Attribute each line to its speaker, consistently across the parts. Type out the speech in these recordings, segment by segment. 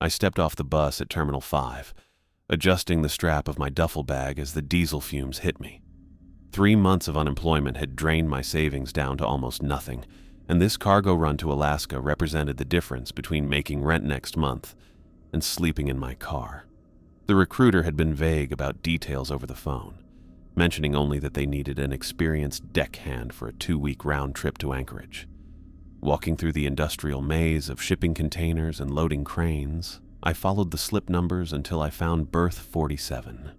Speaker 1: I stepped off the bus at Terminal 5, adjusting the strap of my duffel bag as the diesel fumes hit me. 3 months of unemployment had drained my savings down to almost nothing, and this cargo run to Alaska represented the difference between making rent next month and sleeping in my car. The recruiter had been vague about details over the phone, mentioning only that they needed an experienced deckhand for a 2-week round trip to Anchorage. Walking through the industrial maze of shipping containers and loading cranes, I followed the slip numbers until I found berth 47.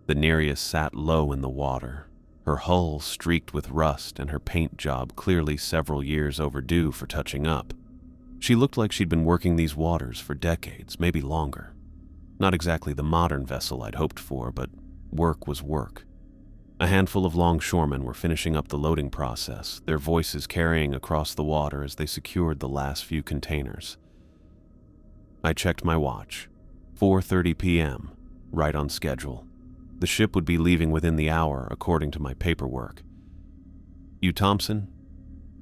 Speaker 1: The Nereus sat low in the water, her hull streaked with rust and her paint job clearly several years overdue for touching up. She looked like she'd been working these waters for decades, maybe longer. Not exactly the modern vessel I'd hoped for, but work was work. A handful of longshoremen were finishing up the loading process, their voices carrying across the water as they secured the last few containers. I checked my watch. 4:30 p.m., right on schedule. The ship would be leaving within the hour, according to my paperwork. "You Thompson?"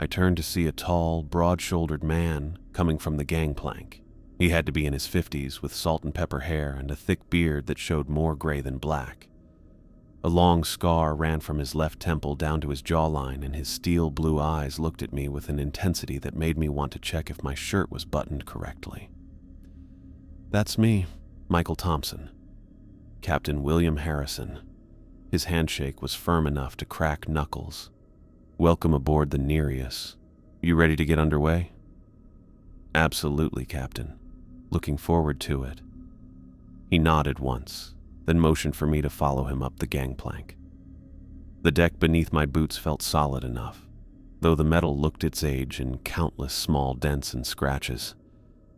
Speaker 1: I turned to see a tall, broad-shouldered man coming from the gangplank. He had to be in his 50s, with salt and pepper hair and a thick beard that showed more gray than black. A long scar ran from his left temple down to his jawline, and his steel blue eyes looked at me with an intensity that made me want to check if my shirt was buttoned correctly. "That's me, Michael Thompson. Captain William Harrison." His handshake was firm enough to crack knuckles. "Welcome aboard the Nereus. You ready to get underway?" "Absolutely, Captain. Looking forward to it." He nodded once, then motioned for me to follow him up the gangplank. The deck beneath my boots felt solid enough, though the metal looked its age in countless small dents and scratches.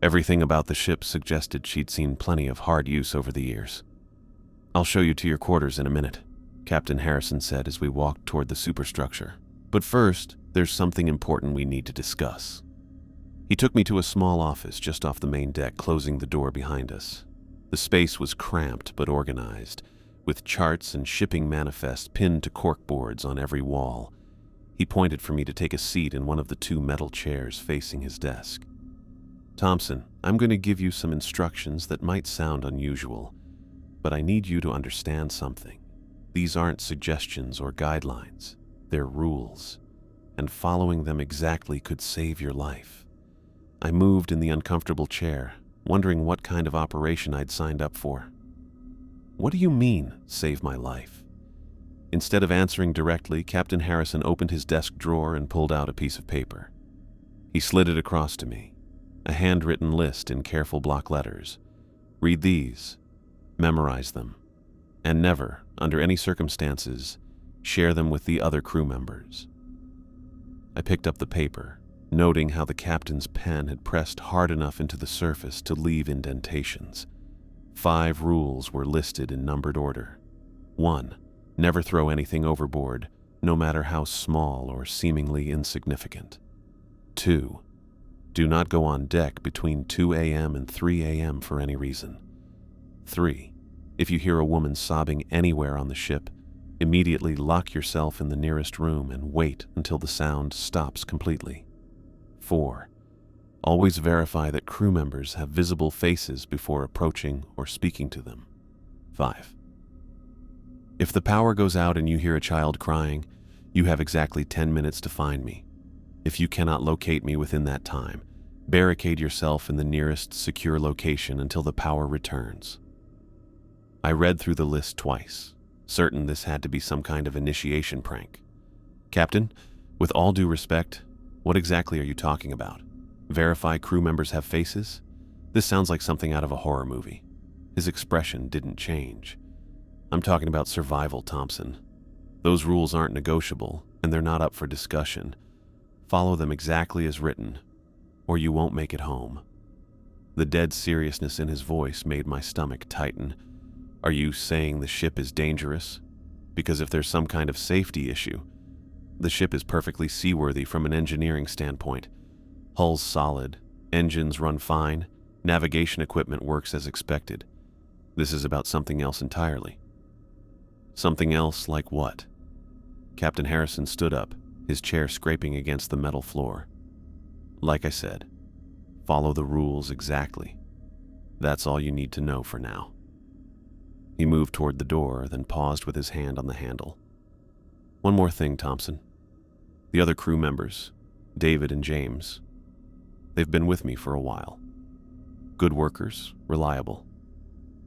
Speaker 1: Everything about the ship suggested she'd seen plenty of hard use over the years. "I'll show you to your quarters in a minute," Captain Harrison said as we walked toward the superstructure. "But first, there's something important we need to discuss." He took me to a small office just off the main deck, closing the door behind us. The space was cramped but organized, with charts and shipping manifests pinned to corkboards on every wall. He pointed for me to take a seat in one of the 2 metal chairs facing his desk. "Thompson, I'm going to give you some instructions that might sound unusual, but I need you to understand something. These aren't suggestions or guidelines. They're rules, and following them exactly could save your life." I moved in the uncomfortable chair, wondering what kind of operation I'd signed up for. "What do you mean, save my life?" Instead of answering directly, Captain Harrison opened his desk drawer and pulled out a piece of paper. He slid it across to me, a handwritten list in careful block letters. "Read these, memorize them, and never, under any circumstances, share them with the other crew members." I picked up the paper, noting how the captain's pen had pressed hard enough into the surface to leave indentations. 5 rules were listed in numbered order. 1. Never throw anything overboard, no matter how small or seemingly insignificant. 2. Do not go on deck between 2 a.m. and 3 a.m. for any reason. 3. If you hear a woman sobbing anywhere on the ship, immediately lock yourself in the nearest room and wait until the sound stops completely. 4. Always verify that crew members have visible faces before approaching or speaking to them. 5. If the power goes out and you hear a child crying, you have exactly 10 minutes to find me. If you cannot locate me within that time, barricade yourself in the nearest secure location until the power returns. I read through the list twice, certain this had to be some kind of initiation prank. "Captain, with all due respect, what exactly are you talking about? Verify crew members have faces? This sounds like something out of a horror movie." His expression didn't change. "I'm talking about survival, Thompson. Those rules aren't negotiable, and they're not up for discussion. Follow them exactly as written, or you won't make it home." The dead seriousness in his voice made my stomach tighten. "Are you saying the ship is dangerous? Because if there's some kind of safety issue, the ship is perfectly seaworthy from an engineering standpoint. Hull's solid, engines run fine, navigation equipment works as expected. This is about something else entirely." "Something else like what?" Captain Harrison stood up, his chair scraping against the metal floor. "Like I said, follow the rules exactly. That's all you need to know for now." He moved toward the door, then paused with his hand on the handle. "One more thing, Thompson. The other crew members, David and James, they've been with me for a while. Good workers, reliable.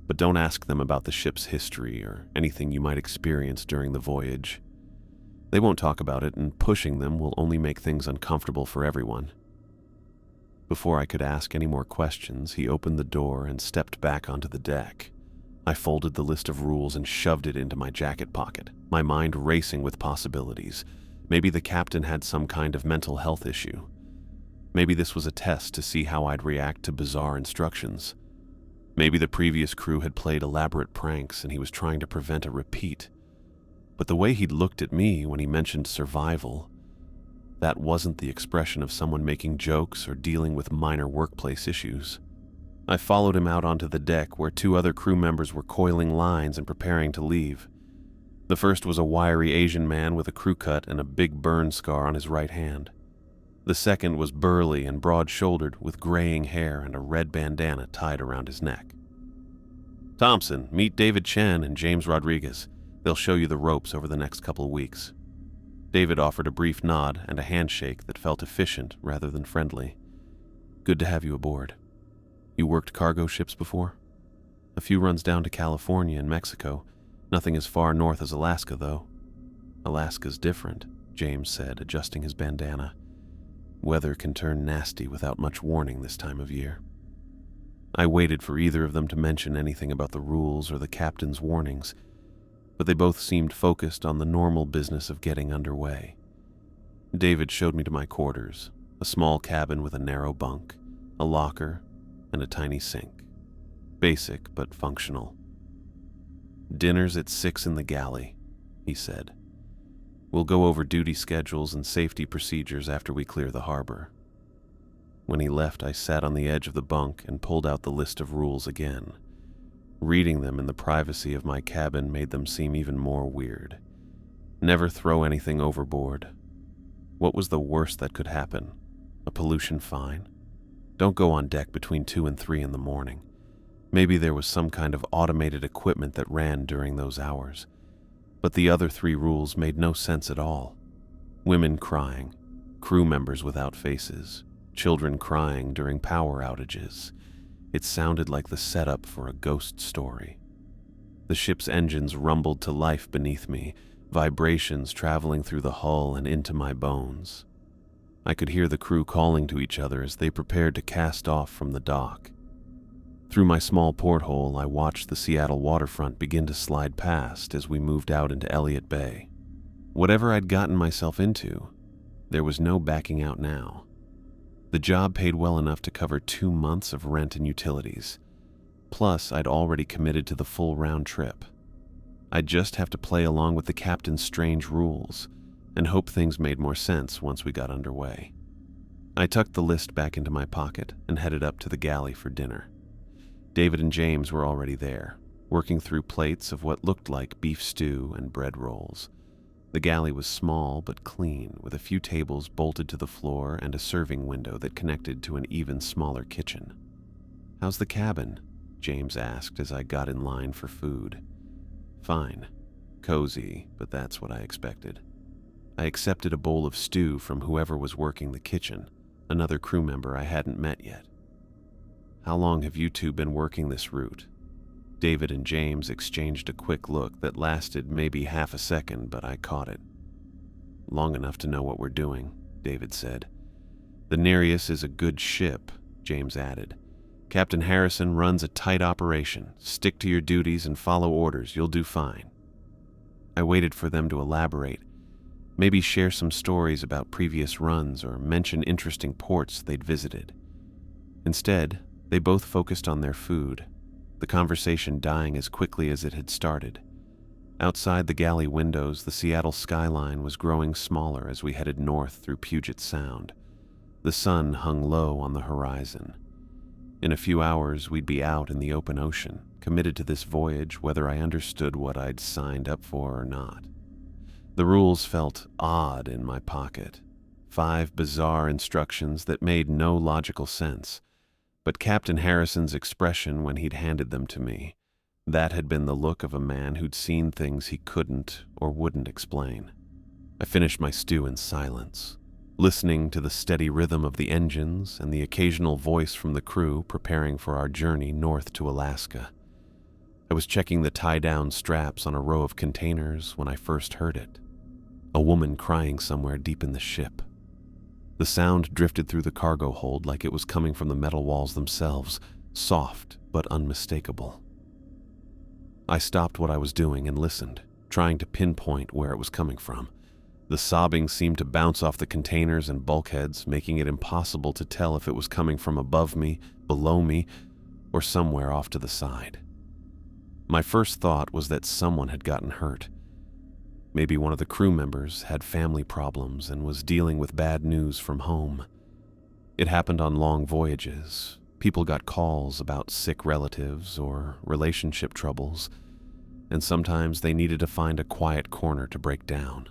Speaker 1: But don't ask them about the ship's history or anything you might experience during the voyage. They won't talk about it, and pushing them will only make things uncomfortable for everyone." Before I could ask any more questions, he opened the door and stepped back onto the deck. I folded the list of rules and shoved it into my jacket pocket, my mind racing with possibilities. Maybe the captain had some kind of mental health issue. Maybe this was a test to see how I'd react to bizarre instructions. Maybe the previous crew had played elaborate pranks and he was trying to prevent a repeat. But the way he'd looked at me when he mentioned survival, that wasn't the expression of someone making jokes or dealing with minor workplace issues. I followed him out onto the deck where 2 other crew members were coiling lines and preparing to leave. The first was a wiry Asian man with a crew cut and a big burn scar on his right hand. The second was burly and broad-shouldered with graying hair and a red bandana tied around his neck. "Thompson, meet David Chen and James Rodriguez. They'll show you the ropes over the next couple of weeks." David offered a brief nod and a handshake that felt efficient rather than friendly. "Good to have you aboard. You worked cargo ships before?" "A few runs down to California and Mexico. Nothing as far north as Alaska, though." "Alaska's different," James said, adjusting his bandana. "Weather can turn nasty without much warning this time of year." I waited for either of them to mention anything about the rules or the captain's warnings, but they both seemed focused on the normal business of getting underway. David showed me to my quarters, a small cabin with a narrow bunk, a locker, and a tiny sink. Basic but functional. "Dinner's at 6 in the galley," he said. "We'll go over duty schedules and safety procedures after we clear the harbor." When he left, I sat on the edge of the bunk and pulled out the list of rules again. Reading them in the privacy of my cabin made them seem even more weird. Never throw anything overboard. What was the worst that could happen? A pollution fine? Don't go on deck between 2 and 3 in the morning. Maybe there was some kind of automated equipment that ran during those hours. But the other 3 rules made no sense at all. Women crying, crew members without faces, children crying during power outages. It sounded like the setup for a ghost story. The ship's engines rumbled to life beneath me, vibrations traveling through the hull and into my bones. I could hear the crew calling to each other as they prepared to cast off from the dock. Through my small porthole, I watched the Seattle waterfront begin to slide past as we moved out into Elliott Bay. Whatever I'd gotten myself into, there was no backing out now. The job paid well enough to cover 2 months of rent and utilities. Plus, I'd already committed to the full round trip. I'd just have to play along with the captain's strange rules and hope things made more sense once we got underway. I tucked the list back into my pocket and headed up to the galley for dinner. David and James were already there, working through plates of what looked like beef stew and bread rolls. The galley was small but clean, with a few tables bolted to the floor and a serving window that connected to an even smaller kitchen. "How's the cabin?" James asked as I got in line for food. "Fine. Cozy, but that's what I expected." I accepted a bowl of stew from whoever was working the kitchen, another crew member I hadn't met yet. "How long have you 2 been working this route?" David and James exchanged a quick look that lasted maybe half a second, but I caught it. "Long enough to know what we're doing," David said. "The Nereus is a good ship," James added. "Captain Harrison runs a tight operation. Stick to your duties and follow orders. You'll do fine." I waited for them to elaborate, maybe share some stories about previous runs or mention interesting ports they'd visited. Instead, they both focused on their food, the conversation dying as quickly as it had started. Outside the galley windows, the Seattle skyline was growing smaller as we headed north through Puget Sound. The sun hung low on the horizon. In a few hours, we'd be out in the open ocean, committed to this voyage whether I understood what I'd signed up for or not. The rules felt odd in my pocket. 5 bizarre instructions that made no logical sense, but Captain Harrison's expression when he'd handed them to me, that had been the look of a man who'd seen things he couldn't or wouldn't explain. I finished my stew in silence, listening to the steady rhythm of the engines and the occasional voice from the crew preparing for our journey north to Alaska. I was checking the tie-down straps on a row of containers when I first heard it. A woman crying somewhere deep in the ship. The sound drifted through the cargo hold like it was coming from the metal walls themselves, soft but unmistakable. I stopped what I was doing and listened, trying to pinpoint where it was coming from. The sobbing seemed to bounce off the containers and bulkheads, making it impossible to tell if it was coming from above me, below me, or somewhere off to the side. My first thought was that someone had gotten hurt. Maybe one of the crew members had family problems and was dealing with bad news from home. It happened on long voyages. People got calls about sick relatives or relationship troubles, and sometimes they needed to find a quiet corner to break down.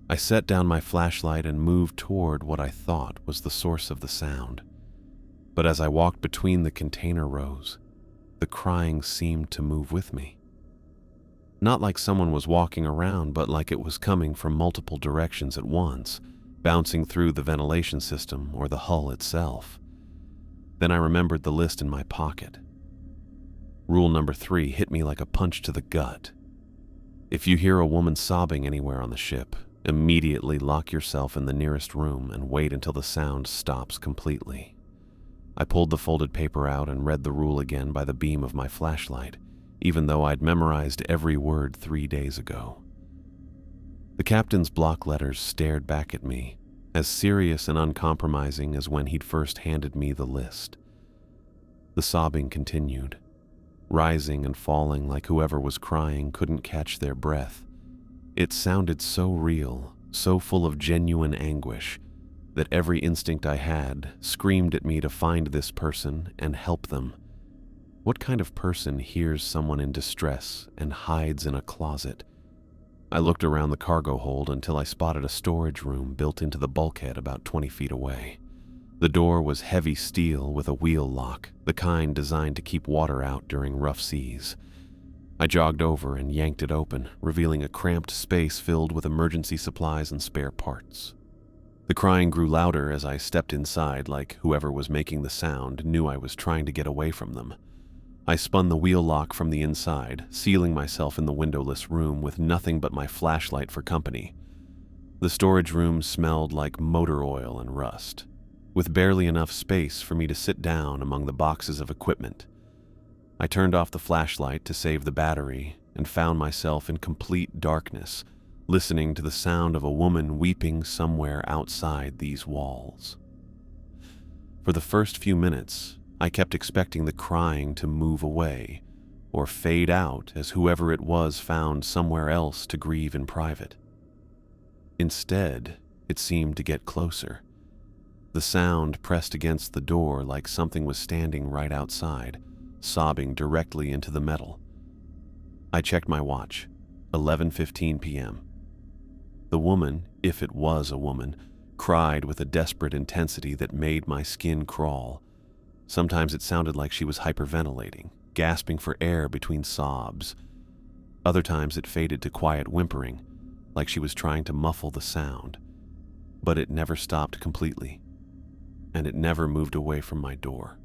Speaker 1: I set down my flashlight and moved toward what I thought was the source of the sound. But as I walked between the container rows, the crying seemed to move with me. Not like someone was walking around, but like it was coming from multiple directions at once, bouncing through the ventilation system or the hull itself. Then I remembered the list in my pocket. Rule number 3 hit me like a punch to the gut. If you hear a woman sobbing anywhere on the ship, immediately lock yourself in the nearest room and wait until the sound stops completely. I pulled the folded paper out and read the rule again by the beam of my flashlight, even though I'd memorized every word 3 days ago. The captain's block letters stared back at me, as serious and uncompromising as when he'd first handed me the list. The sobbing continued, rising and falling like whoever was crying couldn't catch their breath. It sounded so real, so full of genuine anguish, that every instinct I had screamed at me to find this person and help them. What kind of person hears someone in distress and hides in a closet? I looked around the cargo hold until I spotted a storage room built into the bulkhead about 20 feet away. The door was heavy steel with a wheel lock, the kind designed to keep water out during rough seas. I jogged over and yanked it open, revealing a cramped space filled with emergency supplies and spare parts. The crying grew louder as I stepped inside, like whoever was making the sound knew I was trying to get away from them. I spun the wheel lock from the inside, sealing myself in the windowless room with nothing but my flashlight for company. The storage room smelled like motor oil and rust, with barely enough space for me to sit down among the boxes of equipment. I turned off the flashlight to save the battery and found myself in complete darkness, listening to the sound of a woman weeping somewhere outside these walls. For the first few minutes, I kept expecting the crying to move away or fade out as whoever it was found somewhere else to grieve in private. Instead, it seemed to get closer. The sound pressed against the door like something was standing right outside, sobbing directly into the metal. I checked my watch, 11:15 p.m. The woman, if it was a woman, cried with a desperate intensity that made my skin crawl. Sometimes it sounded like she was hyperventilating, gasping for air between sobs. Other times it faded to quiet whimpering, like she was trying to muffle the sound. But it never stopped completely, and it never moved away from my door.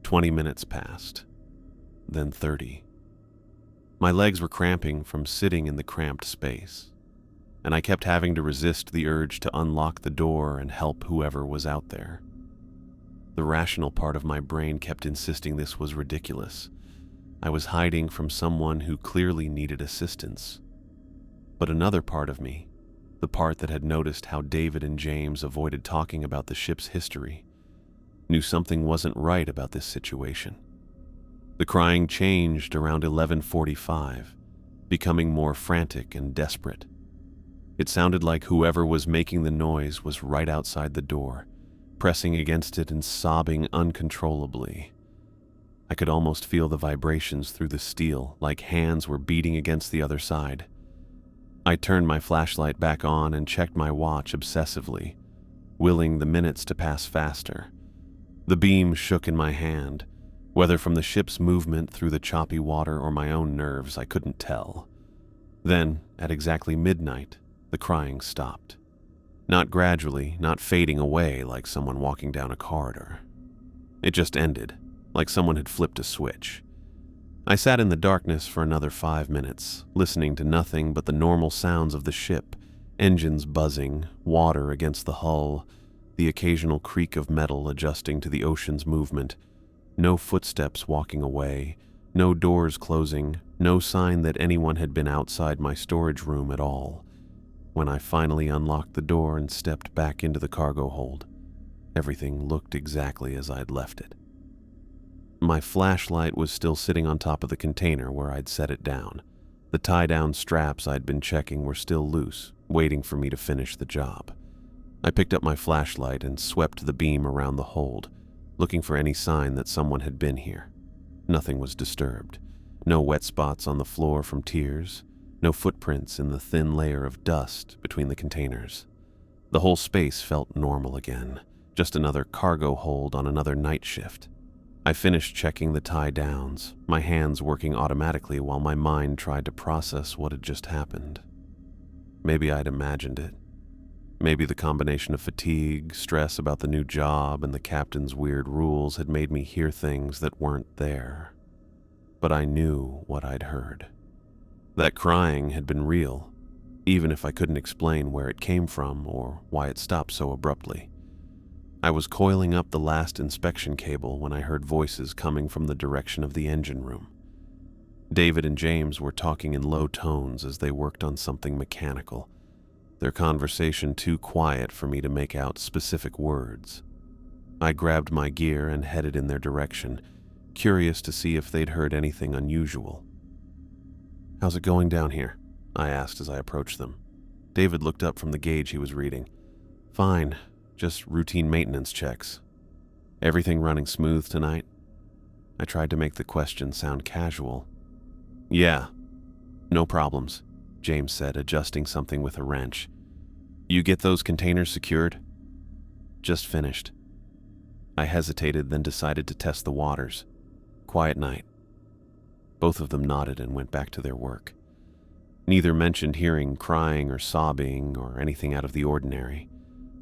Speaker 1: 20 minutes passed, then 30. My legs were cramping from sitting in the cramped space, and I kept having to resist the urge to unlock the door and help whoever was out there. The rational part of my brain kept insisting this was ridiculous. I was hiding from someone who clearly needed assistance. But another part of me, the part that had noticed how David and James avoided talking about the ship's history, knew something wasn't right about this situation. The crying changed around 11:45, becoming more frantic and desperate. It sounded like whoever was making the noise was right outside the door, pressing against it and sobbing uncontrollably. I could almost feel the vibrations through the steel, like hands were beating against the other side. I turned my flashlight back on and checked my watch obsessively, willing the minutes to pass faster. The beam shook in my hand. Whether from the ship's movement through the choppy water or my own nerves, I couldn't tell. Then, at exactly midnight, the crying stopped. Not gradually, not fading away like someone walking down a corridor. It just ended, like someone had flipped a switch. I sat in the darkness for another 5 minutes, listening to nothing but the normal sounds of the ship, engines buzzing, water against the hull, the occasional creak of metal adjusting to the ocean's movement. No footsteps walking away, no doors closing, no sign that anyone had been outside my storage room at all. When I finally unlocked the door and stepped back into the cargo hold, everything looked exactly as I'd left it. My flashlight was still sitting on top of the container where I'd set it down. The tie-down straps I'd been checking were still loose, waiting for me to finish the job. I picked up my flashlight and swept the beam around the hold, looking for any sign that someone had been here. Nothing was disturbed. No wet spots on the floor from tears, no footprints in the thin layer of dust between the containers. The whole space felt normal again, just another cargo hold on another night shift. I finished checking the tie-downs, my hands working automatically while my mind tried to process what had just happened. Maybe I'd imagined it. Maybe the combination of fatigue, stress about the new job, and the captain's weird rules had made me hear things that weren't there. But I knew what I'd heard. That crying had been real, even if I couldn't explain where it came from or why it stopped so abruptly. I was coiling up the last inspection cable when I heard voices coming from the direction of the engine room. David and James were talking in low tones as they worked on something mechanical, their conversation too quiet for me to make out specific words. I grabbed my gear and headed in their direction, curious to see if they'd heard anything unusual. "How's it going down here?" I asked as I approached them. David looked up from the gauge he was reading. "Fine, just routine maintenance checks. Everything running smooth tonight?" I tried to make the question sound casual. "Yeah, no problems," James said, adjusting something with a wrench. "You get those containers secured?" "Just finished." I hesitated, then decided to test the waters. "Quiet night." Both of them nodded and went back to their work. Neither mentioned hearing crying or sobbing or anything out of the ordinary.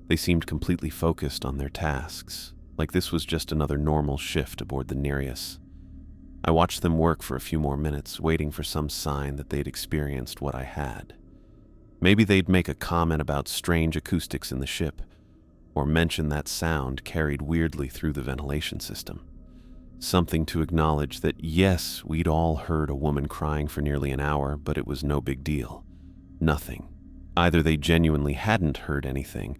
Speaker 1: They seemed completely focused on their tasks, like this was just another normal shift aboard the Nereus. I watched them work for a few more minutes, waiting for some sign that they'd experienced what I had. Maybe they'd make a comment about strange acoustics in the ship, or mention that sound carried weirdly through the ventilation system. Something to acknowledge that, yes, we'd all heard a woman crying for nearly an hour, but it was no big deal. Nothing. Either they genuinely hadn't heard anything,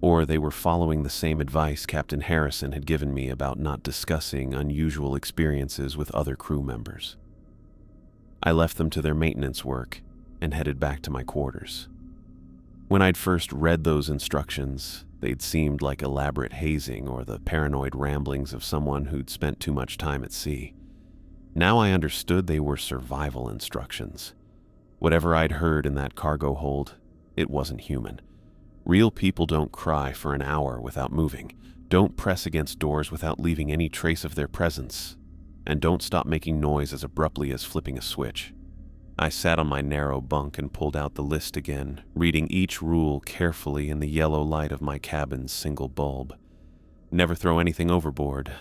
Speaker 1: or they were following the same advice Captain Harrison had given me about not discussing unusual experiences with other crew members. I left them to their maintenance work and headed back to my quarters. When I'd first read those instructions, they'd seemed like elaborate hazing or the paranoid ramblings of someone who'd spent too much time at sea. Now I understood they were survival instructions. Whatever I'd heard in that cargo hold, it wasn't human. Real people don't cry for an hour without moving, don't press against doors without leaving any trace of their presence, and don't stop making noise as abruptly as flipping a switch. I sat on my narrow bunk and pulled out the list again, reading each rule carefully in the yellow light of my cabin's single bulb. Never throw anything overboard.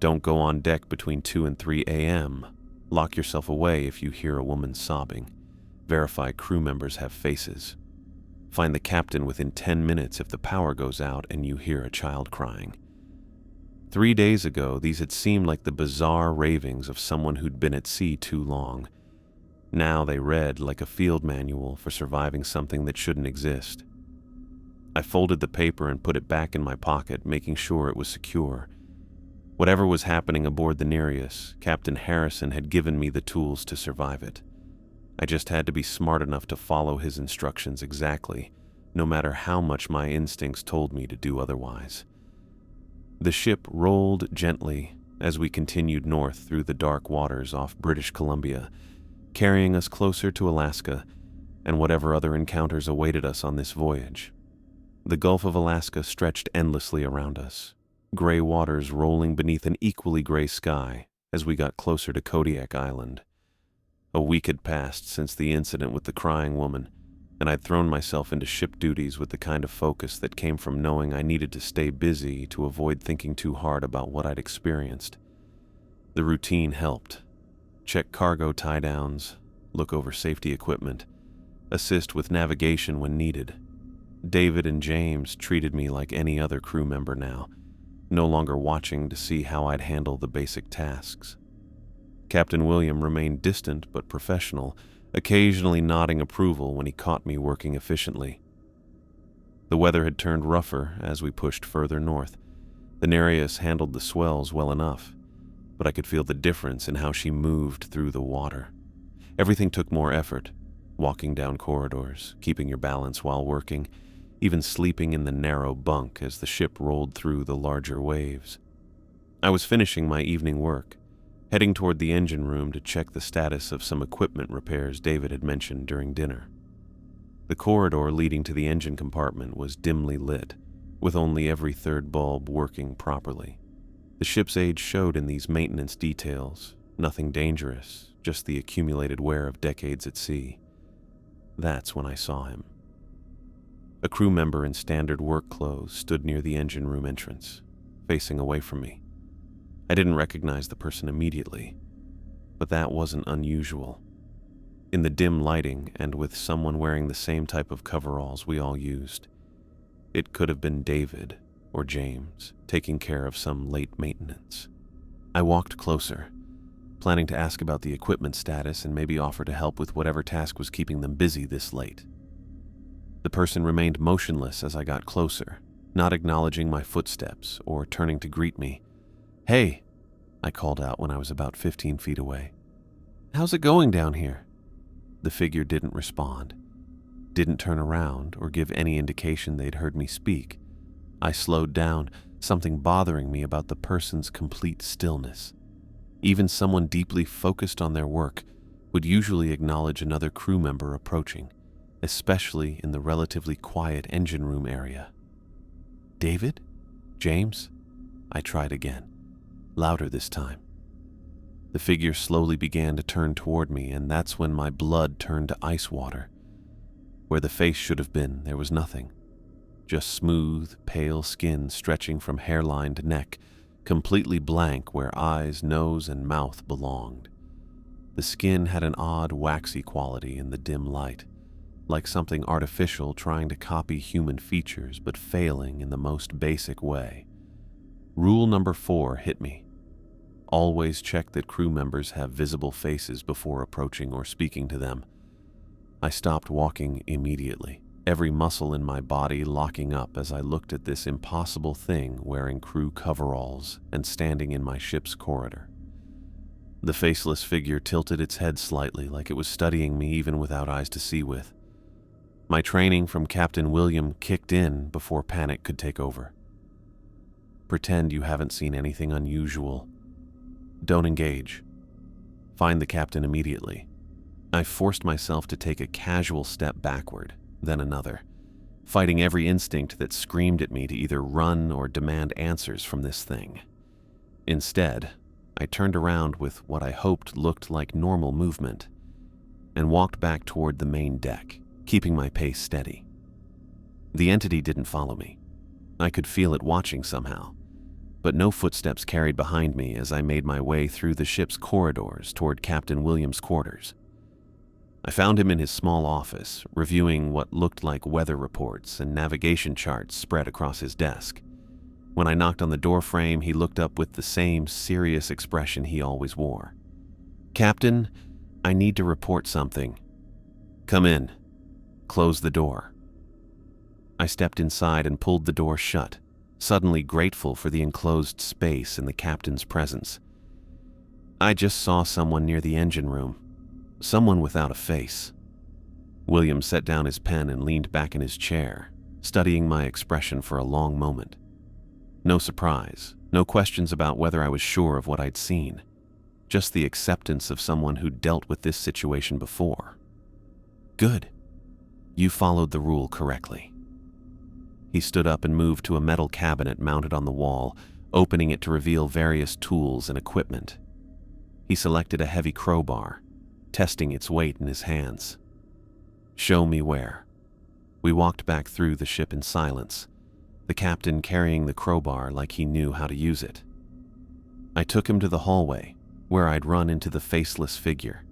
Speaker 1: Don't go on deck between 2 and 3 a.m. Lock yourself away if you hear a woman sobbing. Verify crew members have faces. Find the captain within 10 minutes if the power goes out and you hear a child crying. 3 days ago, these had seemed like the bizarre ravings of someone who'd been at sea too long. Now they read like a field manual for surviving something that shouldn't exist. I folded the paper and put it back in my pocket, making sure it was secure. Whatever was happening aboard the Nereus, Captain Harrison had given me the tools to survive it. I just had to be smart enough to follow his instructions exactly, no matter how much my instincts told me to do otherwise. The ship rolled gently as we continued north through the dark waters off British Columbia, carrying us closer to Alaska and whatever other encounters awaited us on this voyage. The Gulf of Alaska stretched endlessly around us, gray waters rolling beneath an equally gray sky as we got closer to Kodiak Island. A week had passed since the incident with the crying woman, and I'd thrown myself into ship duties with the kind of focus that came from knowing I needed to stay busy to avoid thinking too hard about what I'd experienced. The routine helped. Check cargo tie-downs, look over safety equipment, assist with navigation when needed. David and James treated me like any other crew member now, no longer watching to see how I'd handle the basic tasks. Captain William remained distant but professional, occasionally nodding approval when he caught me working efficiently. The weather had turned rougher as we pushed further north. The Nereus handled the swells well enough, but I could feel the difference in how she moved through the water. Everything took more effort, walking down corridors, keeping your balance while working, even sleeping in the narrow bunk as the ship rolled through the larger waves. I was finishing my evening work, heading toward the engine room to check the status of some equipment repairs David had mentioned during dinner. The corridor leading to the engine compartment was dimly lit, with only every third bulb working properly. The ship's age showed in these maintenance details, nothing dangerous, just the accumulated wear of decades at sea. That's when I saw him. A crew member in standard work clothes stood near the engine room entrance, facing away from me. I didn't recognize the person immediately, but that wasn't unusual. In the dim lighting and with someone wearing the same type of coveralls we all used, it could have been David or James taking care of some late maintenance. I walked closer, planning to ask about the equipment status and maybe offer to help with whatever task was keeping them busy this late. The person remained motionless as I got closer, not acknowledging my footsteps or turning to greet me. "Hey," I called out when I was about 15 feet away. "How's it going down here?" The figure didn't respond, didn't turn around or give any indication they'd heard me speak. I slowed down, something bothering me about the person's complete stillness. Even someone deeply focused on their work would usually acknowledge another crew member approaching, especially in the relatively quiet engine room area. "David? James?" I tried again, louder this time. The figure slowly began to turn toward me, and that's when my blood turned to ice water. Where the face should have been, there was nothing. Just smooth, pale skin stretching from hairline to neck, completely blank where eyes, nose, and mouth belonged. The skin had an odd, waxy quality in the dim light, like something artificial trying to copy human features but failing in the most basic way. Rule number 4 hit me. Always check that crew members have visible faces before approaching or speaking to them. I stopped walking immediately, every muscle in my body locking up as I looked at this impossible thing wearing crew coveralls and standing in my ship's corridor. The faceless figure tilted its head slightly like it was studying me even without eyes to see with. My training from Captain William kicked in before panic could take over. Pretend you haven't seen anything unusual. Don't engage. Find the captain immediately. I forced myself to take a casual step backward, then another, fighting every instinct that screamed at me to either run or demand answers from this thing. Instead, I turned around with what I hoped looked like normal movement and walked back toward the main deck, keeping my pace steady. The entity didn't follow me. I could feel it watching somehow, but no footsteps carried behind me as I made my way through the ship's corridors toward Captain Williams' quarters. I found him in his small office, reviewing what looked like weather reports and navigation charts spread across his desk. When I knocked on the doorframe, he looked up with the same serious expression he always wore. "Captain, I need to report something." "Come in." "Close the door." I stepped inside and pulled the door shut, suddenly grateful for the enclosed space and the captain's presence. "I just saw someone near the engine room. Someone without a face." William set down his pen and leaned back in his chair, studying my expression for a long moment. No surprise, no questions about whether I was sure of what I'd seen, just the acceptance of someone who'd dealt with this situation before. "Good. You followed the rule correctly." He stood up and moved to a metal cabinet mounted on the wall, opening it to reveal various tools and equipment. He selected a heavy crowbar, testing its weight in his hands. "Show me where." We walked back through the ship in silence, the captain carrying the crowbar like he knew how to use it. I took him to the hallway, where I'd run into the faceless figure,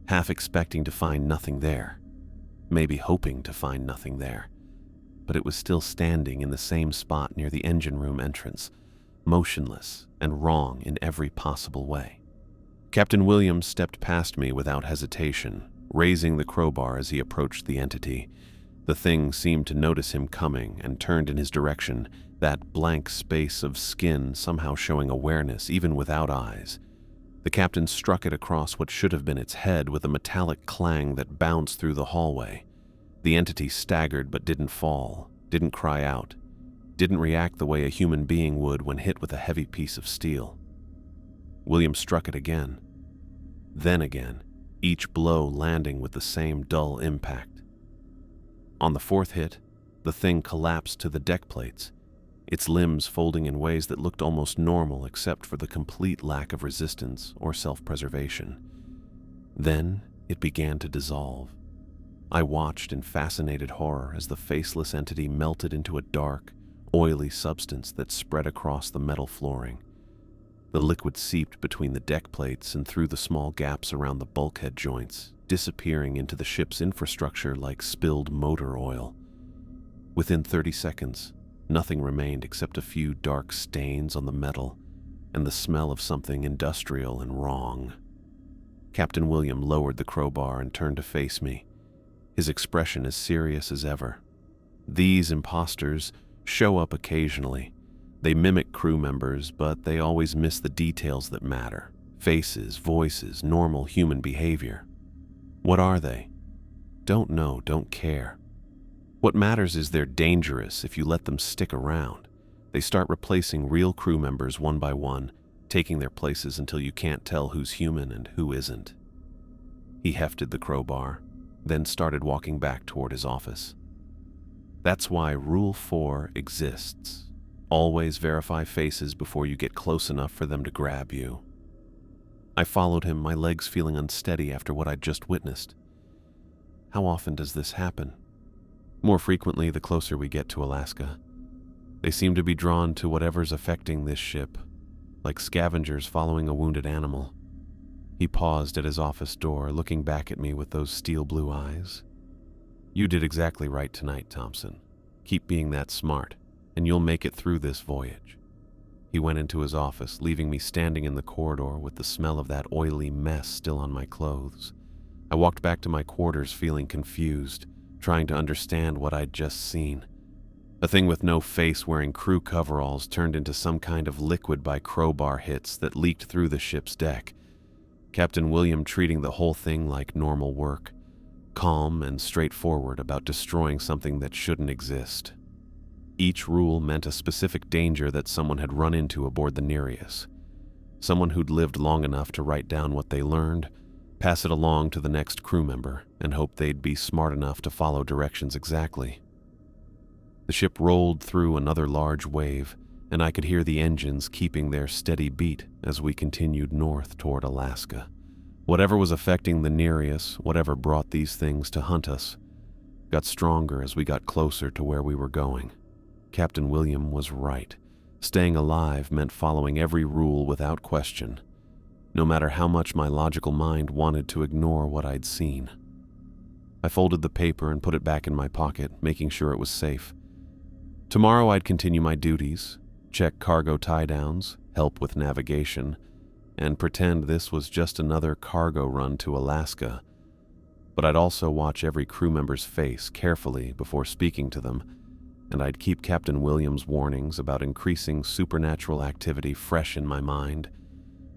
Speaker 1: half expecting to find nothing there, maybe hoping to find nothing there, but it was still standing in the same spot near the engine room entrance, motionless and wrong in every possible way. Captain Williams stepped past me without hesitation, raising the crowbar as he approached the entity. The thing seemed to notice him coming and turned in his direction, that blank space of skin somehow showing awareness even without eyes. The captain struck it across what should have been its head with a metallic clang that bounced through the hallway. The entity staggered but didn't fall, didn't cry out, didn't react the way a human being would when hit with a heavy piece of steel. William struck it again, then again, each blow landing with the same dull impact. On the fourth hit, the thing collapsed to the deck plates, its limbs folding in ways that looked almost normal except for the complete lack of resistance or self-preservation. Then it began to dissolve. I watched in fascinated horror as the faceless entity melted into a dark, oily substance that spread across the metal flooring. The liquid seeped between the deck plates and through the small gaps around the bulkhead joints, disappearing into the ship's infrastructure like spilled motor oil. Within 30 seconds, nothing remained except a few dark stains on the metal and the smell of something industrial and wrong. Captain William lowered the crowbar and turned to face me, his expression as serious as ever. These imposters show up occasionally. They mimic crew members, but they always miss the details that matter. Faces, voices, normal human behavior. What are they? Don't know, don't care. What matters is they're dangerous if you let them stick around. They start replacing real crew members one by one, taking their places until you can't tell who's human and who isn't. He hefted the crowbar, then started walking back toward his office. That's why Rule 4 exists. Always verify faces before you get close enough for them to grab you. I followed him, my legs feeling unsteady after what I'd just witnessed. How often does this happen? More frequently the closer we get to Alaska. They seem to be drawn to whatever's affecting this ship, like scavengers following a wounded animal. He paused at his office door, looking back at me with those steel blue eyes. "You did exactly right tonight, Thompson. Keep being that smart, and you'll make it through this voyage." He went into his office, leaving me standing in the corridor with the smell of that oily mess still on my clothes. I walked back to my quarters feeling confused, trying to understand what I'd just seen. A thing with no face wearing crew coveralls turned into some kind of liquid by crowbar hits that leaked through the ship's deck. Captain William treating the whole thing like normal work, calm and straightforward about destroying something that shouldn't exist. Each rule meant a specific danger that someone had run into aboard the Nereus. Someone who'd lived long enough to write down what they learned, pass it along to the next crew member, and hope they'd be smart enough to follow directions exactly. The ship rolled through another large wave, and I could hear the engines keeping their steady beat as we continued north toward Alaska. Whatever was affecting the Nereus, whatever brought these things to hunt us, got stronger as we got closer to where we were going. Captain William was right. Staying alive meant following every rule without question, no matter how much my logical mind wanted to ignore what I'd seen. I folded the paper and put it back in my pocket, making sure it was safe. Tomorrow I'd continue my duties, check cargo tie-downs, help with navigation, and pretend this was just another cargo run to Alaska. But I'd also watch every crew member's face carefully before speaking to them, and I'd keep Captain Williams' warnings about increasing supernatural activity fresh in my mind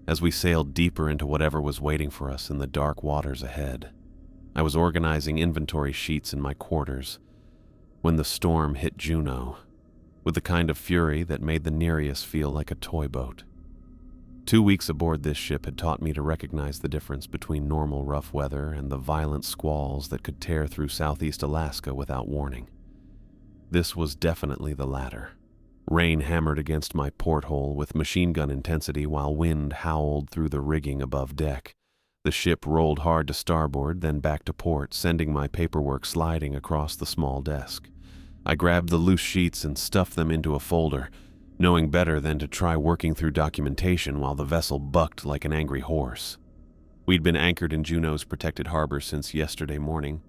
Speaker 1: as we sailed deeper into whatever was waiting for us in the dark waters ahead. I was organizing inventory sheets in my quarters when the storm hit Juneau, with the kind of fury that made the Nereus feel like a toy boat. 2 weeks aboard this ship had taught me to recognize the difference between normal rough weather and the violent squalls that could tear through southeast Alaska without warning. This was definitely the latter. Rain hammered against my porthole with machine gun intensity while wind howled through the rigging above deck. The ship rolled hard to starboard, then back to port, sending my paperwork sliding across the small desk. I grabbed the loose sheets and stuffed them into a folder, knowing better than to try working through documentation while the vessel bucked like an angry horse. We'd been anchored in Juneau's protected harbor since yesterday morning,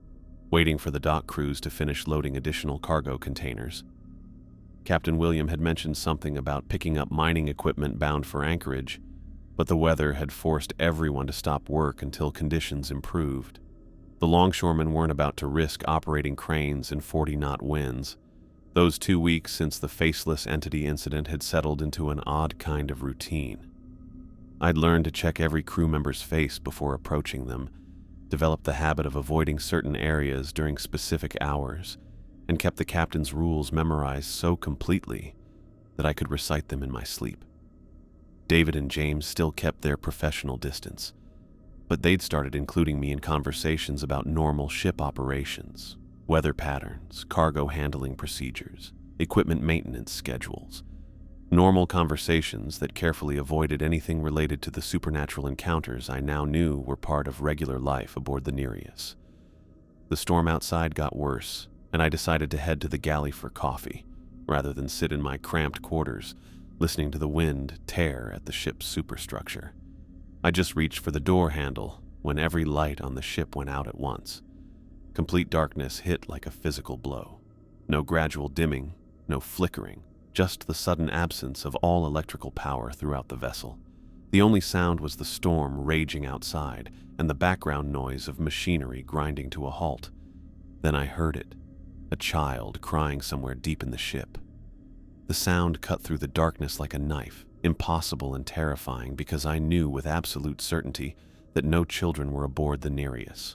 Speaker 1: waiting for the dock crews to finish loading additional cargo containers. Captain William had mentioned something about picking up mining equipment bound for Anchorage, but the weather had forced everyone to stop work until conditions improved. The longshoremen weren't about to risk operating cranes in 40-knot winds. Those 2 weeks since the Faceless entity incident had settled into an odd kind of routine. I'd learned to check every crew member's face before approaching them, developed the habit of avoiding certain areas during specific hours, and kept the captain's rules memorized so completely that I could recite them in my sleep. David and James still kept their professional distance, but they'd started including me in conversations about normal ship operations, weather patterns, cargo handling procedures, equipment maintenance schedules. Normal conversations that carefully avoided anything related to the supernatural encounters I now knew were part of regular life aboard the Nereus. The storm outside got worse, and I decided to head to the galley for coffee, rather than sit in my cramped quarters, listening to the wind tear at the ship's superstructure. I just reached for the door handle when every light on the ship went out at once. Complete darkness hit like a physical blow. No gradual dimming, no flickering, just the sudden absence of all electrical power throughout the vessel. The only sound was the storm raging outside and the background noise of machinery grinding to a halt. Then I heard it. A child crying somewhere deep in the ship. The sound cut through the darkness like a knife, impossible and terrifying because I knew with absolute certainty that no children were aboard the Nereus.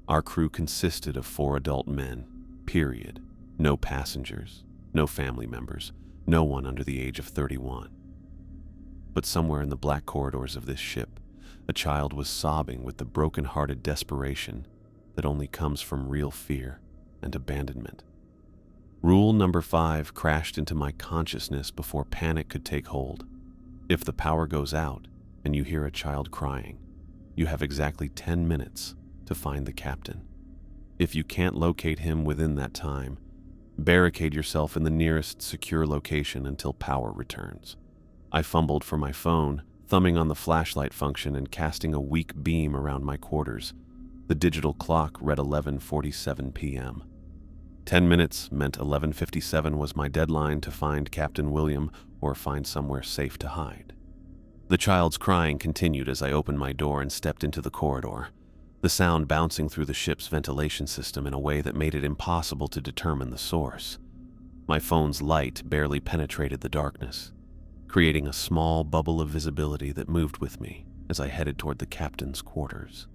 Speaker 1: Our crew consisted of 4 adult men, period. No passengers, no family members, no one under the age of 31. But somewhere in the black corridors of this ship, a child was sobbing with the broken-hearted desperation that only comes from real fear and abandonment. Rule number 5 crashed into my consciousness before panic could take hold. If the power goes out and you hear a child crying, you have exactly 10 minutes to find the captain. If you can't locate him within that time, barricade yourself in the nearest secure location until power returns. I fumbled for my phone, thumbing on the flashlight function and casting a weak beam around my quarters. The digital clock read 11:47 p.m. 10 minutes meant 11:57 was my deadline to find Captain William or find somewhere safe to hide. The child's crying continued as I opened my door and stepped into the corridor, the sound bouncing through the ship's ventilation system in a way that made it impossible to determine the source. My phone's light barely penetrated the darkness, creating a small bubble of visibility that moved with me as I headed toward the captain's quarters.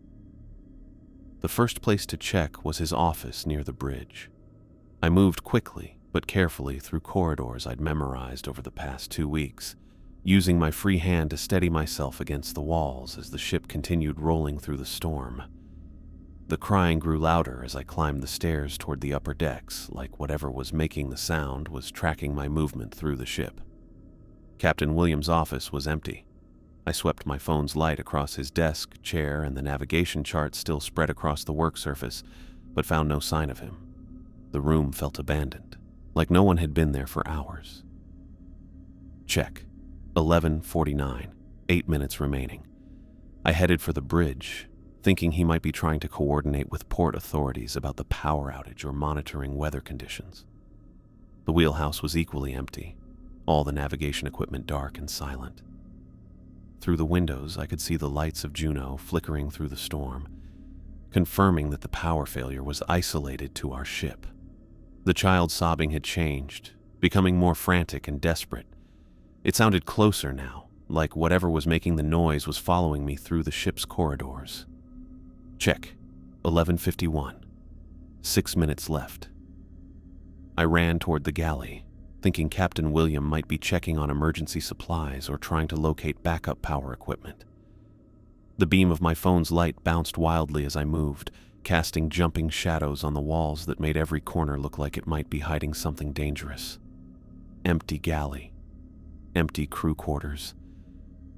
Speaker 1: The first place to check was his office near the bridge. I moved quickly but carefully through corridors I'd memorized over the past 2 weeks, using my free hand to steady myself against the walls as the ship continued rolling through the storm. The crying grew louder as I climbed the stairs toward the upper decks, like whatever was making the sound was tracking my movement through the ship. Captain Williams' office was empty. I swept my phone's light across his desk, chair, and the navigation chart still spread across the work surface, but found no sign of him. The room felt abandoned, like no one had been there for hours. Check. 11:49, 8 minutes remaining. I headed for the bridge, thinking he might be trying to coordinate with port authorities about the power outage or monitoring weather conditions. The wheelhouse was equally empty, all the navigation equipment dark and silent. Through the windows, I could see the lights of Juneau flickering through the storm, confirming that the power failure was isolated to our ship. The child's sobbing had changed, becoming more frantic and desperate. It sounded closer now, like whatever was making the noise was following me through the ship's corridors. Check. 11:51. 6 minutes left. I ran toward the galley, thinking Captain William might be checking on emergency supplies or trying to locate backup power equipment. The beam of my phone's light bounced wildly as I moved, casting jumping shadows on the walls that made every corner look like it might be hiding something dangerous. empty galley, empty crew quarters.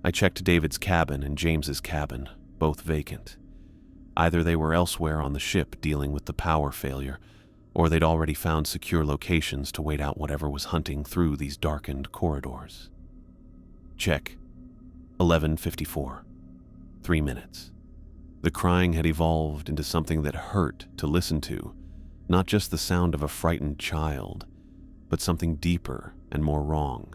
Speaker 1: I checked David's cabin and James's cabin, both vacant. Either they were elsewhere on the ship dealing with the power failure, or they'd already found secure locations to wait out whatever was hunting through these darkened corridors. Check. 11:54. 3 minutes. The crying had evolved into something that hurt to listen to, not just the sound of a frightened child, but something deeper and more wrong.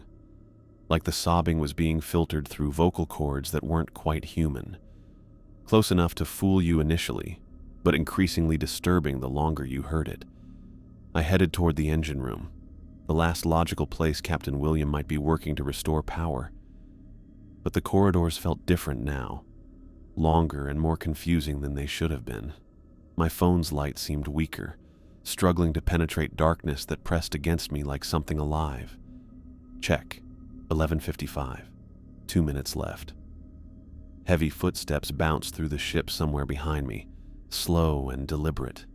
Speaker 1: Like the sobbing was being filtered through vocal cords that weren't quite human. Close enough to fool you initially, but increasingly disturbing the longer you heard it. I headed toward the engine room, the last logical place Captain William might be working to restore power. But the corridors felt different now, longer and more confusing than they should have been. My phone's light seemed weaker, struggling to penetrate darkness that pressed against me like something alive. Check. 11:55. 2 minutes left. Heavy footsteps bounced through the ship somewhere behind me, slow and deliberate.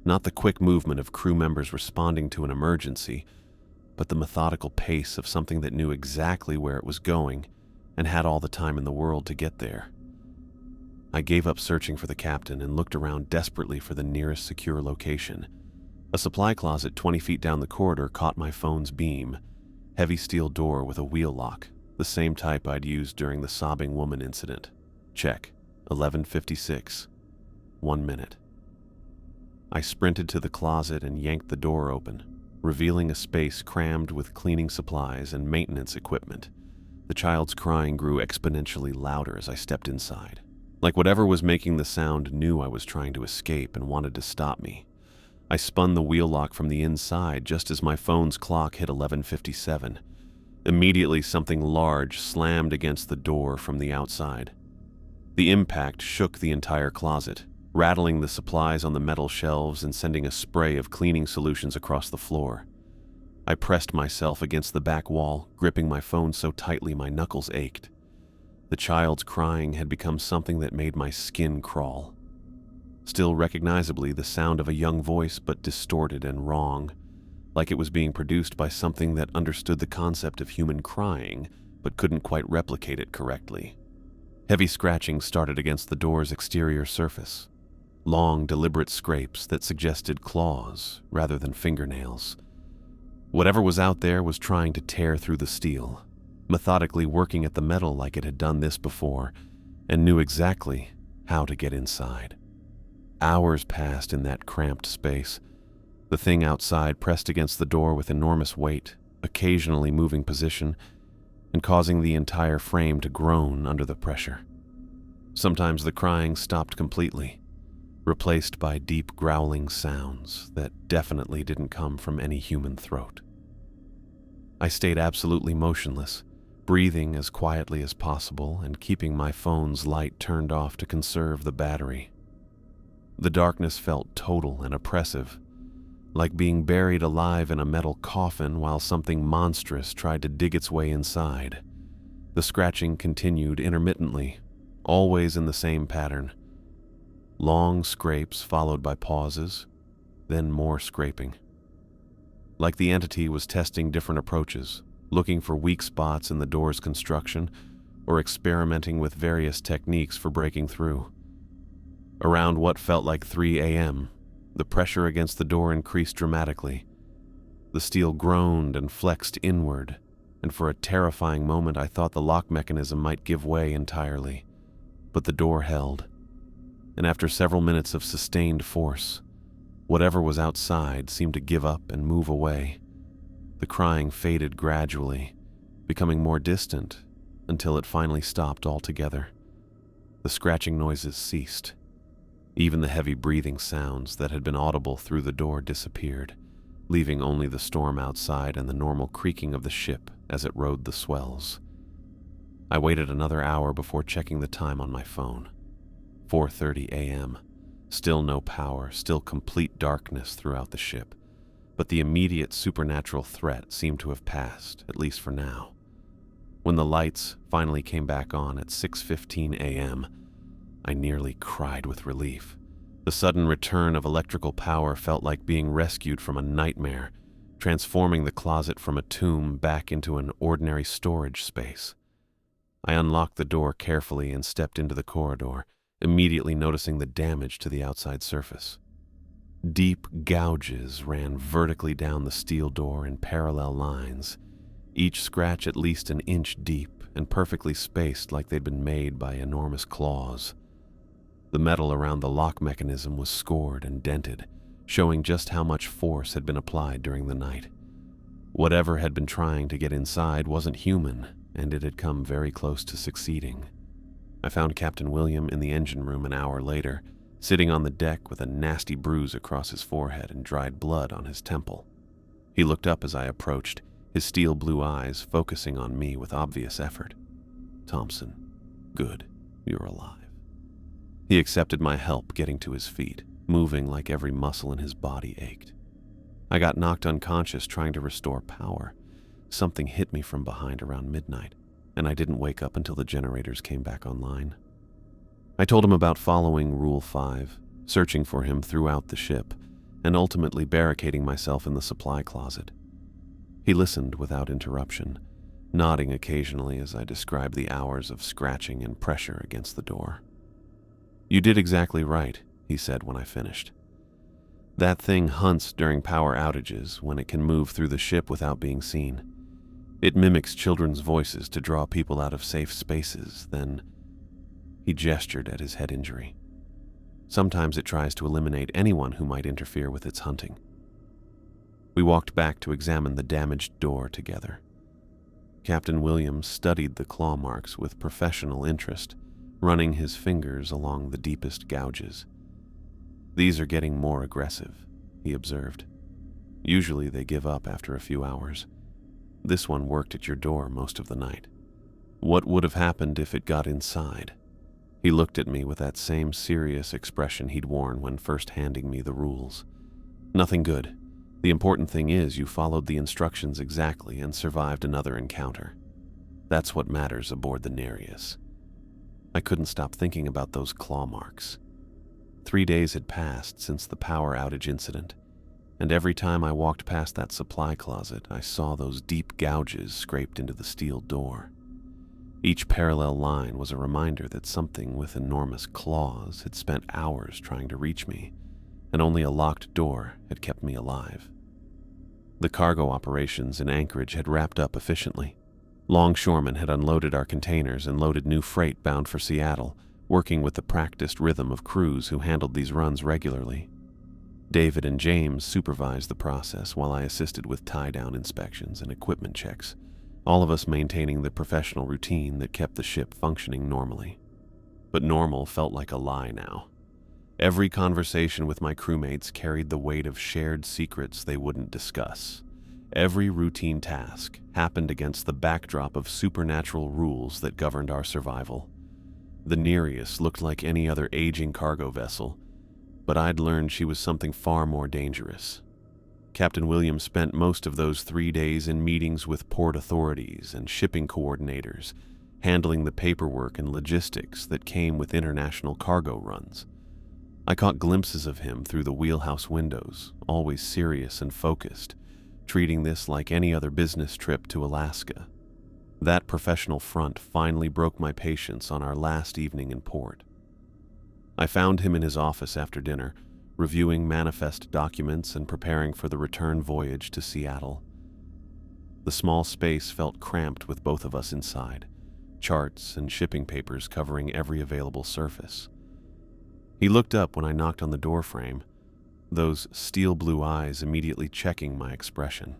Speaker 1: Not the quick movement of crew members responding to an emergency, but the methodical pace of something that knew exactly where it was going and had all the time in the world to get there. I gave up searching for the captain and looked around desperately for the nearest secure location. A supply closet 20 feet down the corridor caught my phone's beam. Heavy steel door with a wheel lock, the same type I'd used during the sobbing woman incident. Check. 11:56. 1 minute. I sprinted to the closet and yanked the door open, revealing a space crammed with cleaning supplies and maintenance equipment. The child's crying grew exponentially louder as I stepped inside. Like whatever was making the sound knew I was trying to escape and wanted to stop me. I spun the wheel lock from the inside just as my phone's clock hit 11:57. Immediately, something large slammed against the door from the outside. The impact shook the entire closet, rattling the supplies on the metal shelves and sending a spray of cleaning solutions across the floor. I pressed myself against the back wall, gripping my phone so tightly my knuckles ached. The child's crying had become something that made my skin crawl. Still recognizably the sound of a young voice, but distorted and wrong, like it was being produced by something that understood the concept of human crying, but couldn't quite replicate it correctly. Heavy scratching started against the door's exterior surface. Long, deliberate scrapes that suggested claws rather than fingernails. Whatever was out there was trying to tear through the steel, methodically working at the metal like it had done this before, and knew exactly how to get inside. Hours passed in that cramped space. The thing outside pressed against the door with enormous weight, occasionally moving position, and causing the entire frame to groan under the pressure. Sometimes the crying stopped completely, replaced by deep growling sounds that definitely didn't come from any human throat. I stayed absolutely motionless, breathing as quietly as possible and keeping my phone's light turned off to conserve the battery. The darkness felt total and oppressive, like being buried alive in a metal coffin while something monstrous tried to dig its way inside. The scratching continued intermittently, always in the same pattern. Long scrapes followed by pauses, then more scraping. Like the entity was testing different approaches, looking for weak spots in the door's construction, or experimenting with various techniques for breaking through. Around what felt like 3 a.m., the pressure against the door increased dramatically. The steel groaned and flexed inward, and for a terrifying moment I thought the lock mechanism might give way entirely. But the door held, and after several minutes of sustained force, whatever was outside seemed to give up and move away. The crying faded gradually, becoming more distant until it finally stopped altogether. The scratching noises ceased. Even the heavy breathing sounds that had been audible through the door disappeared, leaving only the storm outside and the normal creaking of the ship as it rode the swells. I waited another hour before checking the time on my phone. 4:30 a.m. Still no power, still complete darkness throughout the ship, but the immediate supernatural threat seemed to have passed, at least for now. When the lights finally came back on at 6:15 a.m., I nearly cried with relief. The sudden return of electrical power felt like being rescued from a nightmare, transforming the closet from a tomb back into an ordinary storage space. I unlocked the door carefully and stepped into the corridor, immediately noticing the damage to the outside surface. Deep gouges ran vertically down the steel door in parallel lines, each scratch at least an inch deep and perfectly spaced like they'd been made by enormous claws. The metal around the lock mechanism was scored and dented, showing just how much force had been applied during the night. Whatever had been trying to get inside wasn't human, and it had come very close to succeeding. I found Captain William in the engine room an hour later, sitting on the deck with a nasty bruise across his forehead and dried blood on his temple. He looked up as I approached, his steel blue eyes focusing on me with obvious effort. "Thompson, good, you're alive." He accepted my help getting to his feet, moving like every muscle in his body ached. I got knocked unconscious trying to restore power. Something hit me from behind around midnight, and I didn't wake up until the generators came back online. I told him about following Rule 5, searching for him throughout the ship, and ultimately barricading myself in the supply closet. He listened without interruption, nodding occasionally as I described the hours of scratching and pressure against the door. "You did exactly right," he said when I finished. "That thing hunts during power outages when it can move through the ship without being seen. It mimics children's voices to draw people out of safe spaces, then..." He gestured at his head injury. "Sometimes it tries to eliminate anyone who might interfere with its hunting." We walked back to examine the damaged door together. Captain Williams studied the claw marks with professional interest, running his fingers along the deepest gouges. "These are getting more aggressive," he observed. "Usually they give up after a few hours. This one worked at your door most of the night. What would have happened if it got inside?" He looked at me with that same serious expression he'd worn when first handing me the rules. "Nothing good. The important thing is you followed the instructions exactly and survived another encounter. That's what matters aboard the Nereus." I couldn't stop thinking about those claw marks. 3 days had passed since the power outage incident, and every time I walked past that supply closet, I saw those deep gouges scraped into the steel door. Each parallel line was a reminder that something with enormous claws had spent hours trying to reach me, and only a locked door had kept me alive. The cargo operations in Anchorage had wrapped up efficiently. Longshoremen had unloaded our containers and loaded new freight bound for Seattle, working with the practiced rhythm of crews who handled these runs regularly. David and James supervised the process while I assisted with tie-down inspections and equipment checks, all of us maintaining the professional routine that kept the ship functioning normally. But normal felt like a lie now. Every conversation with my crewmates carried the weight of shared secrets they wouldn't discuss. Every routine task happened against the backdrop of supernatural rules that governed our survival. The Nereus looked like any other aging cargo vessel, but I'd learned she was something far more dangerous. Captain Williams spent most of those 3 days in meetings with port authorities and shipping coordinators, handling the paperwork and logistics that came with international cargo runs. I caught glimpses of him through the wheelhouse windows, always serious and focused, treating this like any other business trip to Alaska. That professional front finally broke my patience on our last evening in port. I found him in his office after dinner, reviewing manifest documents and preparing for the return voyage to Seattle. The small space felt cramped with both of us inside, charts and shipping papers covering every available surface. He looked up when I knocked on the doorframe, those steel blue eyes immediately checking my expression.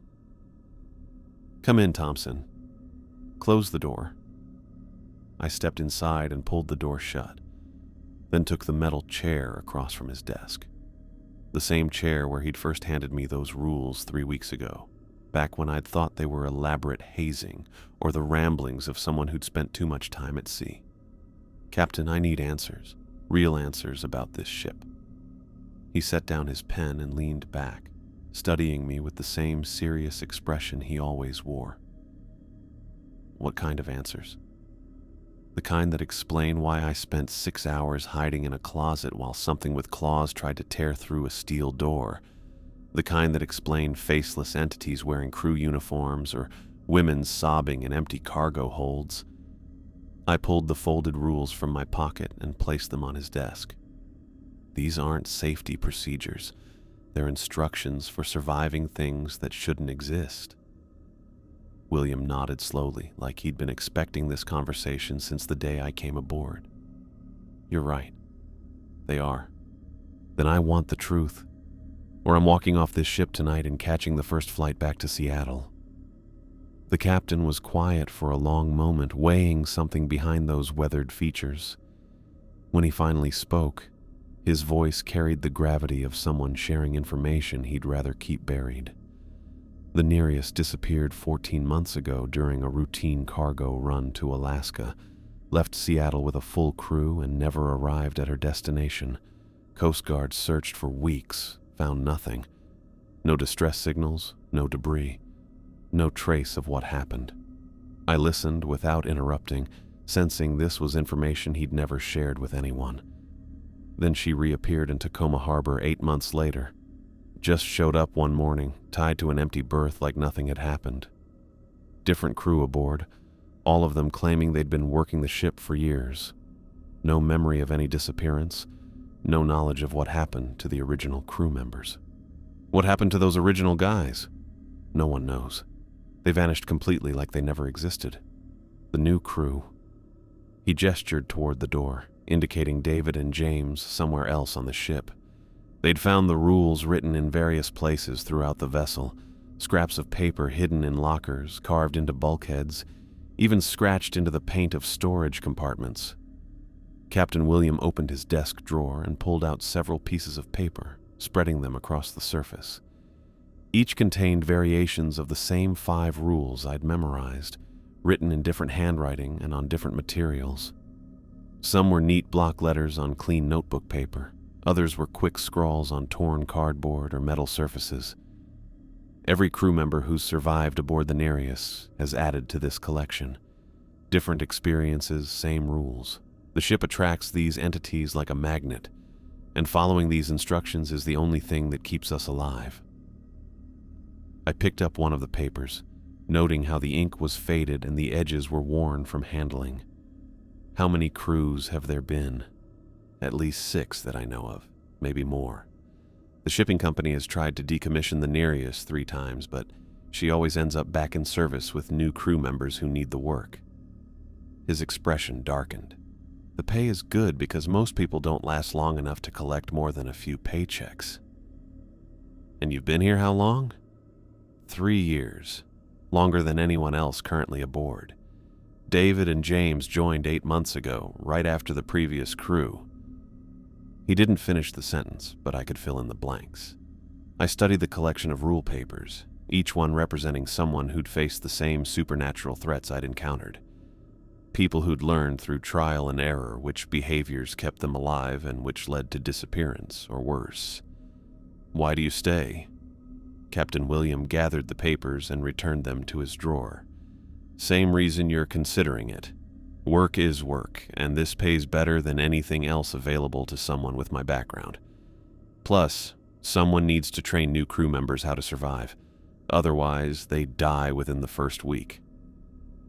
Speaker 1: "Come in, Thompson. Close the door." I stepped inside and pulled the door shut, then took the metal chair across from his desk. The same chair where he'd first handed me those rules 3 weeks ago, back when I'd thought they were elaborate hazing or the ramblings of someone who'd spent too much time at sea. "Captain, I need answers, real answers about this ship." He set down his pen and leaned back, studying me with the same serious expression he always wore. "What kind of answers?" "The kind that explain why I spent 6 hours hiding in a closet while something with claws tried to tear through a steel door, the kind that explained faceless entities wearing crew uniforms or women sobbing in empty cargo holds. I pulled the folded rules from my pocket and placed them on his desk. These aren't safety procedures. They're instructions for surviving things that shouldn't exist. William nodded slowly, like he'd been expecting this conversation since the day I came aboard. You're right. They are. Then I want the truth, or I'm walking off this ship tonight and catching the first flight back to Seattle. The captain was quiet for a long moment, weighing something behind those weathered features. When he finally spoke, his voice carried the gravity of someone sharing information he'd rather keep buried. The Nereus disappeared 14 months ago during a routine cargo run to Alaska, left Seattle with a full crew and never arrived at her destination. Coast Guard searched for weeks, found nothing. No distress signals, no debris. No trace of what happened. I listened without interrupting, sensing this was information he'd never shared with anyone. Then she reappeared in Tacoma Harbor 8 months later. Just showed up one morning, tied to an empty berth like nothing had happened. Different crew aboard, all of them claiming they'd been working the ship for years. No memory of any disappearance, no knowledge of what happened to the original crew members. What happened to those original guys? No one knows. They vanished completely like they never existed. The new crew. He gestured toward the door, indicating David and James somewhere else on the ship. They'd found the rules written in various places throughout the vessel, scraps of paper hidden in lockers, carved into bulkheads, even scratched into the paint of storage compartments. Captain William opened his desk drawer and pulled out several pieces of paper, spreading them across the surface. Each contained variations of the same 5 rules I'd memorized, written in different handwriting and on different materials. Some were neat block letters on clean notebook paper. Others were quick scrawls on torn cardboard or metal surfaces. Every crew member who's survived aboard the Nereus has added to this collection. Different experiences, same rules. The ship attracts these entities like a magnet, and following these instructions is the only thing that keeps us alive. I picked up one of the papers, noting how the ink was faded and the edges were worn from handling. How many crews have there been? At least 6 that I know of, maybe more. The shipping company has tried to decommission the Nereus 3 times, but she always ends up back in service with new crew members who need the work. His expression darkened. The pay is good because most people don't last long enough to collect more than a few paychecks. And you've been here how long? 3 years, longer than anyone else currently aboard. David and James joined 8 months ago, right after the previous crew. He didn't finish the sentence, but I could fill in the blanks. I studied the collection of rule papers, each one representing someone who'd faced the same supernatural threats I'd encountered. People who'd learned through trial and error which behaviors kept them alive and which led to disappearance or worse. Why do you stay? Captain William gathered the papers and returned them to his drawer. Same reason you're considering it. Work is work, and this pays better than anything else available to someone with my background. Plus, someone needs to train new crew members how to survive. Otherwise, they die within the first week.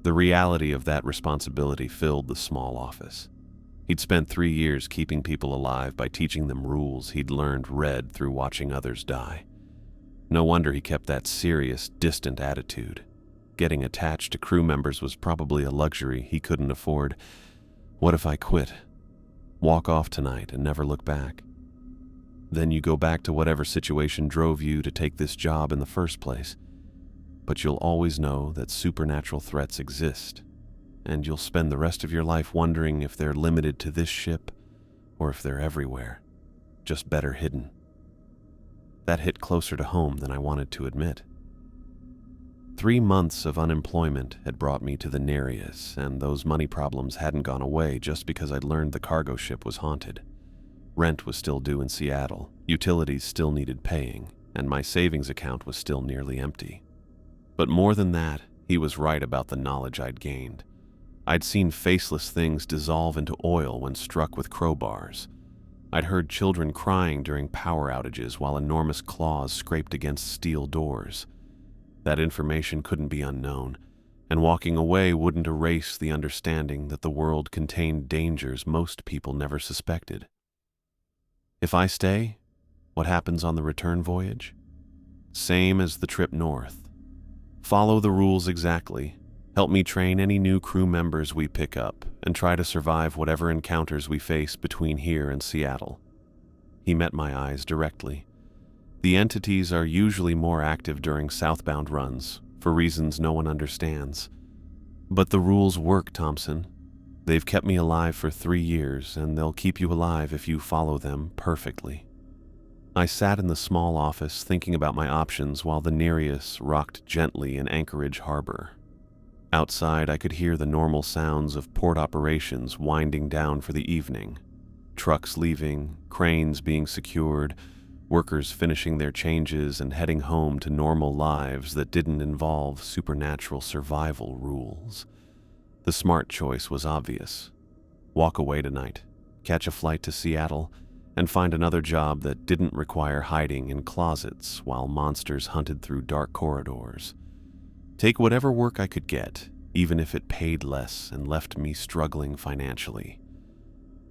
Speaker 1: The reality of that responsibility filled the small office. He'd spent 3 years keeping people alive by teaching them rules he'd learned read through watching others die. No wonder he kept that serious, distant attitude. Getting attached to crew members was probably a luxury he couldn't afford. What if I quit? Walk off tonight and never look back? Then you go back to whatever situation drove you to take this job in the first place. But you'll always know that supernatural threats exist, and you'll spend the rest of your life wondering if they're limited to this ship or if they're everywhere, just better hidden. That hit closer to home than I wanted to admit. 3 months of unemployment had brought me to the Nereus, and those money problems hadn't gone away just because I'd learned the cargo ship was haunted. Rent was still due in Seattle, utilities still needed paying, and my savings account was still nearly empty. But more than that, he was right about the knowledge I'd gained. I'd seen faceless things dissolve into oil when struck with crowbars. I'd heard children crying during power outages while enormous claws scraped against steel doors. That information couldn't be unknown, and walking away wouldn't erase the understanding that the world contained dangers most people never suspected. If I stay, what happens on the return voyage? Same as the trip north. Follow the rules exactly, help me train any new crew members we pick up, and try to survive whatever encounters we face between here and Seattle. He met my eyes directly. The entities are usually more active during southbound runs, for reasons no one understands. But the rules work, Thompson. They've kept me alive for 3 years, and they'll keep you alive if you follow them perfectly. I sat in the small office thinking about my options while the Nereus rocked gently in Anchorage Harbor. Outside, I could hear the normal sounds of port operations winding down for the evening. Trucks leaving, cranes being secured, workers finishing their changes and heading home to normal lives that didn't involve supernatural survival rules. The smart choice was obvious. Walk away tonight, catch a flight to Seattle, and find another job that didn't require hiding in closets while monsters hunted through dark corridors. Take whatever work I could get, even if it paid less and left me struggling financially.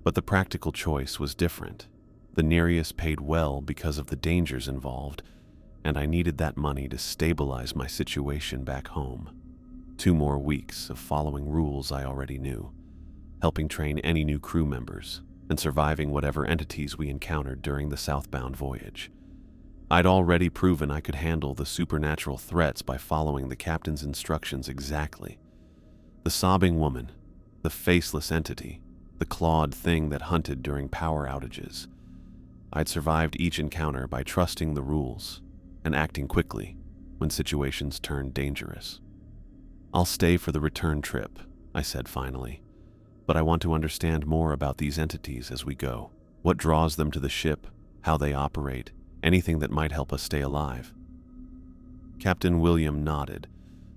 Speaker 1: But the practical choice was different. The Nereus paid well because of the dangers involved, and I needed that money to stabilize my situation back home. 2 more weeks of following rules I already knew, helping train any new crew members, and surviving whatever entities we encountered during the southbound voyage. I'd already proven I could handle the supernatural threats by following the captain's instructions exactly. The sobbing woman, the faceless entity, the clawed thing that hunted during power outages. I'd survived each encounter by trusting the rules and acting quickly when situations turned dangerous. I'll stay for the return trip, I said finally, but I want to understand more about these entities as we go. What draws them to the ship, how they operate, anything that might help us stay alive. Captain William nodded,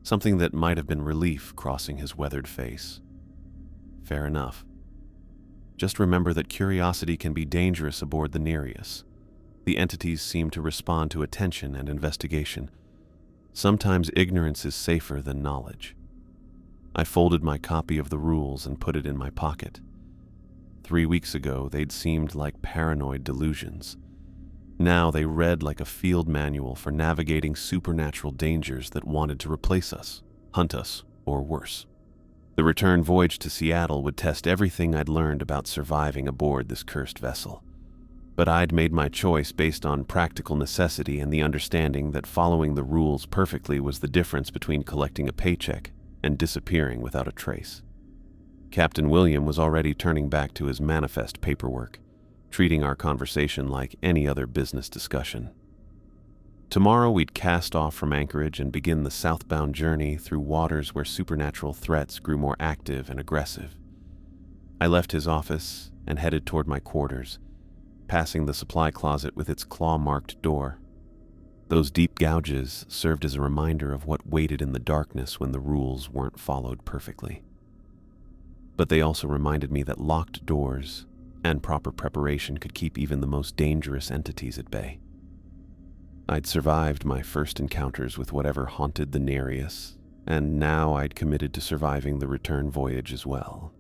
Speaker 1: something that might have been relief crossing his weathered face. Fair enough. Just remember that curiosity can be dangerous aboard the Nereus. The entities seem to respond to attention and investigation. Sometimes ignorance is safer than knowledge. I folded my copy of the rules and put it in my pocket. 3 weeks ago, they'd seemed like paranoid delusions. Now they read like a field manual for navigating supernatural dangers that wanted to replace us, hunt us, or worse. The return voyage to Seattle would test everything I'd learned about surviving aboard this cursed vessel. But I'd made my choice based on practical necessity and the understanding that following the rules perfectly was the difference between collecting a paycheck and disappearing without a trace. Captain William was already turning back to his manifest paperwork, treating our conversation like any other business discussion. Tomorrow we'd cast off from Anchorage and begin the southbound journey through waters where supernatural threats grew more active and aggressive. I left his office and headed toward my quarters, passing the supply closet with its claw-marked door. Those deep gouges served as a reminder of what waited in the darkness when the rules weren't followed perfectly. But they also reminded me that locked doors and proper preparation could keep even the most dangerous entities at bay. I'd survived my first encounters with whatever haunted the Nereus, and now I'd committed to surviving the return voyage as well.